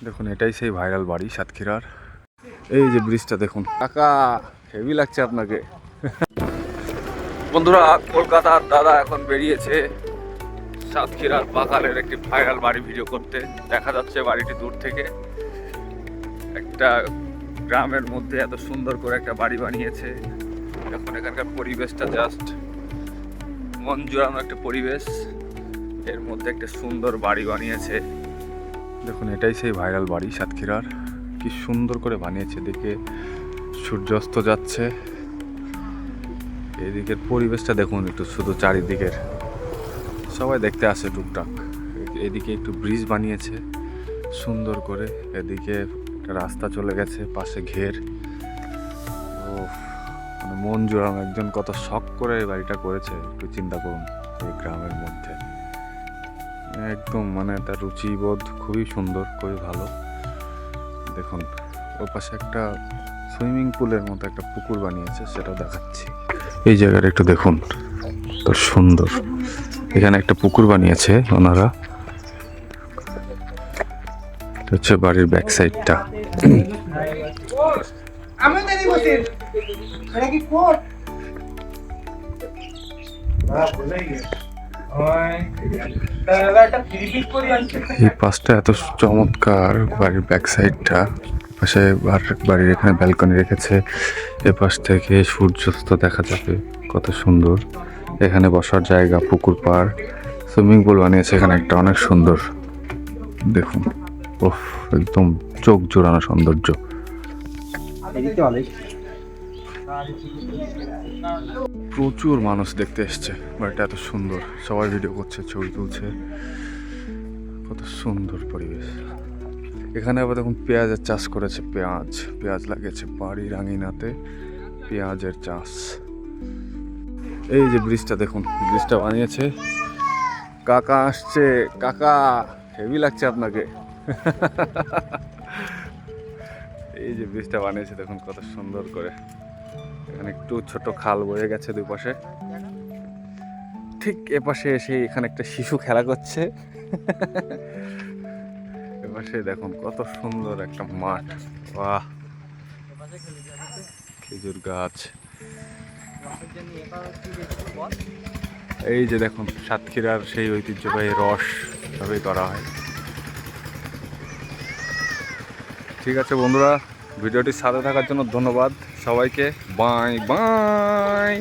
দেখুন এটাই সেই ভাইরাল বাড়ি সাতক্ষীরার। এই যে ব্রিজটা দেখুন, কাকা হেভি লাগছে আপনাকে। বন্ধুরা, কলকাতার দাদা এখন বেরিয়েছে সাতক্ষীরার বাকালের একটি ভাইরাল বাড়ি ভিডিও করতে। দেখা যাচ্ছে বাড়িটি দূর থেকে। একটা গ্রামের মধ্যে এত সুন্দর করে একটা বাড়ি বানিয়েছে। এখন এখানকার পরিবেশটা জাস্ট মন জোড়ানো একটা পরিবেশ। এর মধ্যে একটা সুন্দর বাড়ি বানিয়েছে। দেখুন এটাই সেই ভাইরাল বাড়ি সাতক্ষীরার। কি সুন্দর করে বানিয়েছে, দেখে সূর্যাস্ত যাচ্ছে। এদিকের পরিবেশটা দেখুন একটু, শুধু চারিদিকের সবাই দেখতে আসে টুকটাক। এদিকে একটু ব্রিজ বানিয়েছে সুন্দর করে, এদিকে একটা রাস্তা চলে গেছে, পাশে ঘের। ও মানে মন জোড়ানো, একজন কত শখ করে এই বাড়িটা করেছে একটু চিন্তা করুন। এই গ্রামের মধ্যে একদম মানে তার রুচিবোধ খুবই সুন্দর, খুবই ভালো। দেখুন ওর পাশে একটা সুইমিং পুলের মতো একটা পুকুর বানিয়েছে, সেটাও দেখাচ্ছি। এই জায়গাটা একটু দেখুন, তো সুন্দর। এখানে একটা পুকুর বানিয়েছে ওনারা। এটা হচ্ছে বাড়ির ব্যাক সাইডটা। এই পাশটা এত চমৎকার, বাড়ির ব্যাক সাইডটা। পাশে বাড়ির এখানে ব্যালকনি রেখেছে, এ পাশ থেকে সূর্যাস্ত দেখা যাবে, কত সুন্দর। এখানে বসার জায়গা, পুকুর পাড়, সুইমিং পুল বানিয়েছে এখানে একটা, অনেক সুন্দর। দেখুন ওহ, একদম চোখ জোড়ানো সৌন্দর্য। প্রচুর মানুষ দেখতে এসছে, বাড়িটা এত সুন্দর। সবাই ভিডিও করছে, ছবি তুলছে, কত সুন্দর পরিবেশ। এখানে আবার দেখুন পেঁয়াজের চাষ করেছে, পেঁয়াজ লাগিয়েছে বাড়ির আঙিনাতে, পেঁয়াজের চাষ। এই যে ব্রিজটা দেখুন, ব্রিজটা বানিয়েছে কাকা আসছে। কাকা হেভি লাগছে আপনাকে। এই যে ব্রিজটা বানিয়েছে দেখুন কত সুন্দর করে। এখানে একটু ছোট খাল বয়ে গেছে দুই পাশে। ঠিক এপাশে এসে এখানে একটা শিশু খেলা করছে। এপাশে দেখুন কত সুন্দর একটা মাঠ। বাহ, খেজুর গাছ। এই যে দেখুন সাতক্ষীরার সেই ঐতিহ্যবাহী রস ভাবেই করা হয়। ঠিক আছে বন্ধুরা, ভিডিওটির সাথে থাকার জন্য ধন্যবাদ সবাইকে। Bye bye.